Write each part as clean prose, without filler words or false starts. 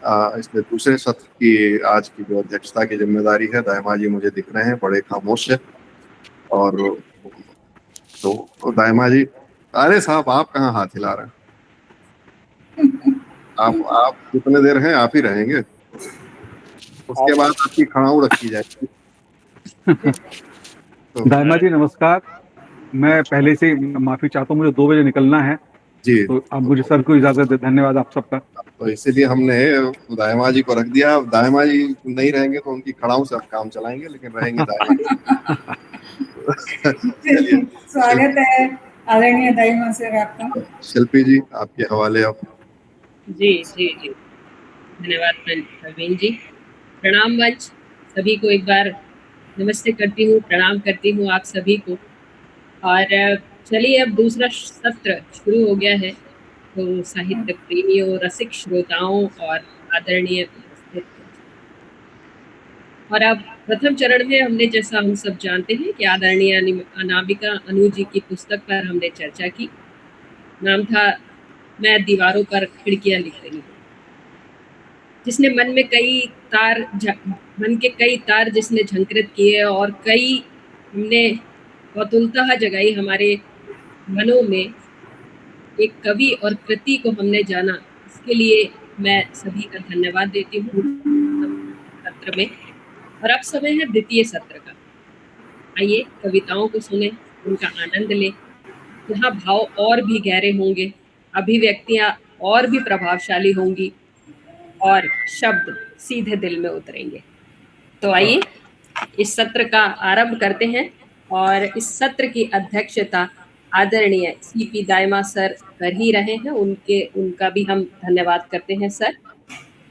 इसमें दूसरे सत्र की आज की जो अध्यक्षता की जिम्मेदारी है, दायमा जी मुझे दिख रहे हैं बड़े खामोश है। और तो दायमा जी, अरे साहब आप कहाँ हाथ हिला रहे हैं? आप जितने देर हैं आप ही रहेंगे, उसके बाद आपकी खड़ाऊ रखी जाएगी। तो दायमा जी नमस्कार। मैं पहले से माफी चाहता हूँ, मुझे 2 बजे निकलना है, जी, तो आप मुझे सर को इजाजत दे। धन्यवाद आप सबका। तो इसीलिए हमने दायमा जी को रख दिया। दायमा जी नहीं रहेंगे तो उनकी खड़ाऊ से आप काम चलाएंगे, लेकिन रहेंगे दायमा जी। चलिए, स्वागत है आदरणीय दायमा सर आपका। शिल्पी जी आपके हवाले अब। जी जी जी, धन्यवाद प्रवीण जी। प्रणाम मंच, सभी को एक बार नमस्ते करती हूँ, प्रणाम करती हूँ आप सभी को। और चलिए, अब दूसरा सत्र शुरू हो गया है, तो साहित्य प्रेमियों, रसिक श्रोताओं और आदरणीय उपस्थित। और अब प्रथम चरण में हमने, जैसा हम सब जानते हैं, कि आदरणीय अनामिका अनु जी की पुस्तक पर हमने चर्चा की। नाम था मैं दीवारों पर खिड़कियां लिख रही हूँ, जिसने मन के कई तार जिसने झंकृत किए, और कई हमने कौतूहलता जगाई हमारे मनों में। एक कवि और कृति को हमने जाना, इसके लिए मैं सभी का धन्यवाद देती हूँ सत्र में। और अब समय है द्वितीय सत्र का। आइए कविताओं को सुने, उनका आनंद ले, जहाँ भाव और भी गहरे होंगे, अभिव्यक्तियाँ और भी प्रभावशाली होंगी, और शब्द सीधे दिल में उतरेंगे। तो आइए इस सत्र का आरंभ करते हैं। और इस सत्र की अध्यक्षता आदरणीय सीपी दायमा सर कर ही रहे हैं, उनका भी हम धन्यवाद करते हैं सर।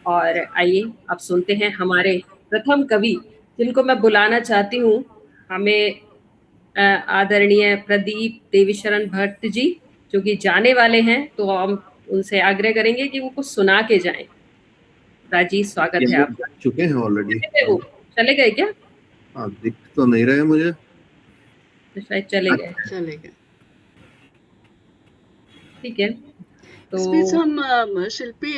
और आइए अब सुनते हैं हमारे प्रथम कवि, जिनको मैं बुलाना चाहती हूँ, हमें आदरणीय प्रदीप देवीशरण भट्ट जी, जो कि जाने वाले हैं, तो हम उनसे आग्रह करेंगे कि वो कुछ सुना के जाएं। राजी, स्वागत है आपका। चुके हैं ऑलरेडी। चले गए क्या? हाँ, दिख तो नहीं रहे मुझे, तो शायद चले गए। ठीक है, तो इस बीच हम शिल्पी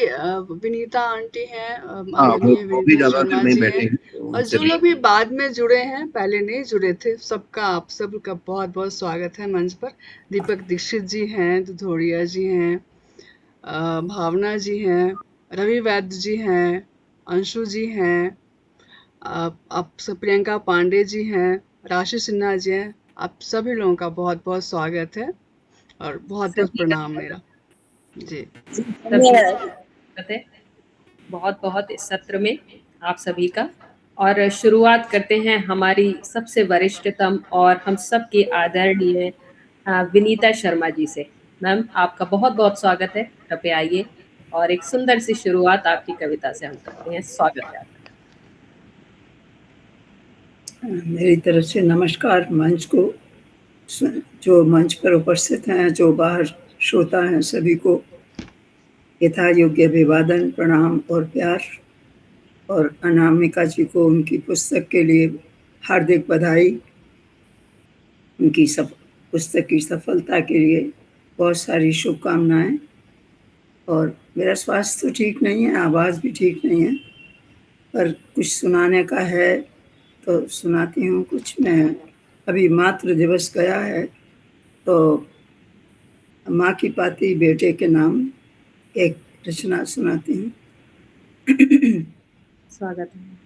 विनीता आंटी हैं, वो भी विनीता ज्यादा देर शर्मा नहीं जी हैं, बैठेंगे, और उनसे जो लोग भी बाद में जुड़े हैं, पहले नहीं जुड़े थे, सबका आप सबका बहुत बहुत स्वागत है मंच पर। दीपक दीक्षित जी हैं, दुधोड़िया जी हैं, भावना जी हैं, रवि वैद्य जी हैं, अंशु जी हैं, आप सब, प्रियंका पांडे जी हैं, राशि सिन्हा जी हैं। आप सभी लोगों का बहुत बहुत स्वागत है और बहुत बहुत प्रणाम मेरा जी। बहुत बहुत इस सत्र में आप सभी का। और शुरुआत करते हैं हमारी सबसे वरिष्ठतम और हम सब की आदरणीय विनीता शर्मा जी से। मैम, आपका बहुत बहुत स्वागत है, कृपया आइए और एक सुंदर सी शुरुआत आपकी कविता से हम करते हैं। स्वागत है आपका। मेरी तरफ से नमस्कार मंच को, जो मंच पर उपस्थित हैं, जो बाहर श्रोता हैं, सभी को यथा योग्य अभिवादन, प्रणाम और प्यार। और अनामिका जी को उनकी पुस्तक के लिए हार्दिक बधाई, उनकी पुस्तक की सफलता के लिए बहुत सारी शुभकामनाएं। और मेरा स्वास्थ्य तो ठीक नहीं है, आवाज़ भी ठीक नहीं है, पर कुछ सुनाने का है तो सुनाती हूँ कुछ। मैं अभी मातृ दिवस गया है, तो माँ की पाती बेटे के नाम एक रचना सुनाती हूँ। स्वागत है।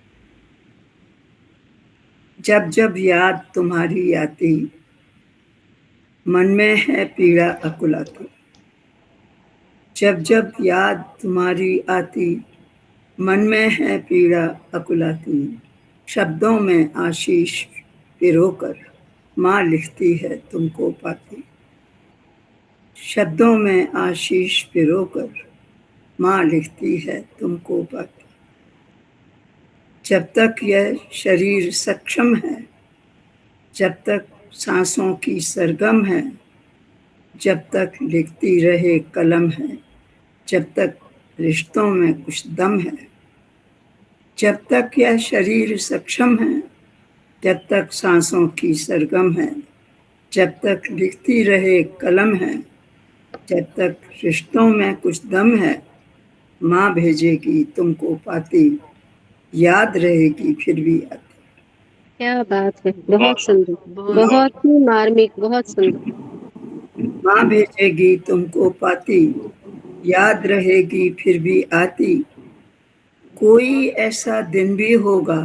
जब जब याद तुम्हारी आती, मन में है पीड़ा अकुलाती। जब जब याद तुम्हारी आती, मन में है पीड़ा अकुलाती। शब्दों में आशीष पिरोकर माँ लिखती है तुमको पाती। शब्दों में आशीष पिरोकर माँ लिखती है तुमको पाती। जब तक यह शरीर सक्षम है, जब तक सांसों की सरगम है, जब तक लिखती रहे कलम है, जब तक रिश्तों में कुछ दम है। जब तक यह शरीर सक्षम है, जब तक सांसों की सरगम है, जब तक लिखती रहे कलम है, जब तक रिश्तों में कुछ दम है, माँ भेजेगी तुमको पाती, याद रहेगी फिर भी आती। क्या बात है, बहुत सुंदर, बहुत बहुत ही मार्मिक, बहुत सुंदर। माँ भेजेगी तुमको पाती, याद रहेगी फिर भी आती। कोई ऐसा दिन भी होगा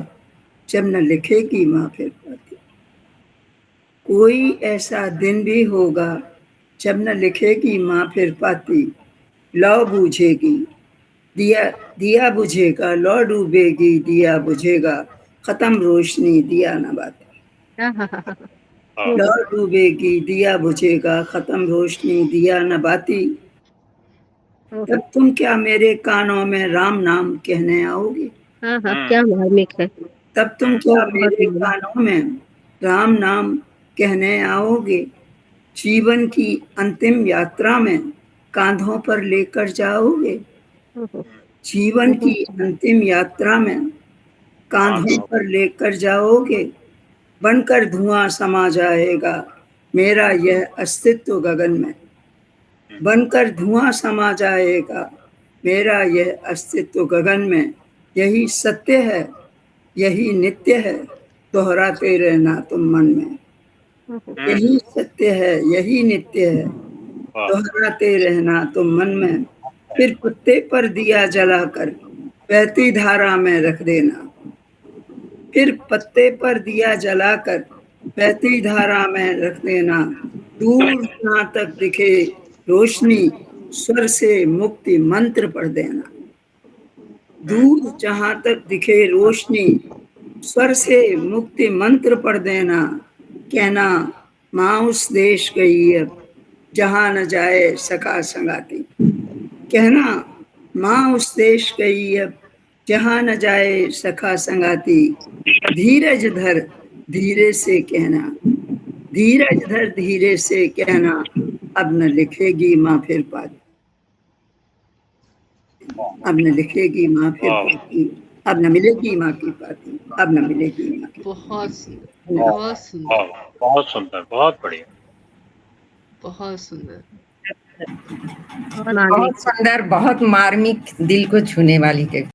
जब न लिखेगी माँ फिर पाती। कोई ऐसा दिन भी होगा जब न लिखेगी माँ फिर पाती। लौ बूझेगी दिया, दिया बुझेगा, लौ डूबेगी दिया बुझेगा, खत्म रोशनी दिया न बाती। लौ डूबेगी दिया बुझेगा, खत्म रोशनी दिया न बाती। तब तुम क्या मेरे कानों में राम नाम कहने आओगे? हाँ हाँ, क्या मार्मिक है। तब तुम क्या बहुत मेरे मार्मिक। कानों में राम नाम कहने आओगे? जीवन की अंतिम यात्रा में कांधों पर लेकर जाओगे? जीवन की अंतिम यात्रा में कांधों पर लेकर जाओगे? बनकर धुआं समा जाएगा मेरा यह अस्तित्व गगन में। बनकर धुआं समा जाएगा मेरा यह अस्तित्व गगन में। यही सत्य है, यही नित्य है, दोहराते रहना तुम मन में। यही सत्य है, यही नित्य है, दोहराते रहना तुम मन में। फिर पत्ते पर दिया जलाकर बहती धारा में रख देना। फिर पत्ते पर दिया जलाकर बहती धारा में रख देना। दूर जहाँ तक दिखे रोशनी स्वर से मुक्ति मंत्र पढ़ देना। दूर जहाँ तक दिखे रोशनी स्वर से मुक्ति मंत्र पढ़ देना। कहना माँ उस देश गई अब जहाँ न जाए सखा संगाती। कहना माँ उस देश गई अब जहाँ न जाए सखा संगाती। धीरज धर धीरे से कहना, धीरज धर धीरे से कहना, अब न लिखेगी माँ फिर पाती। अब न लिखेगी माँ फिर पाती, अब न मिलेगी माँ की पाती, अब न मिलेगी माँ की। बहुत सुंदर, बहुत सुंदर, बहुत सुंदर, बहुत बढ़िया। बहुत सुंदर। बहुत मार्मिक। बहुत सुंदर, बहुत मार्मिक, दिल को छूने वाली कविता।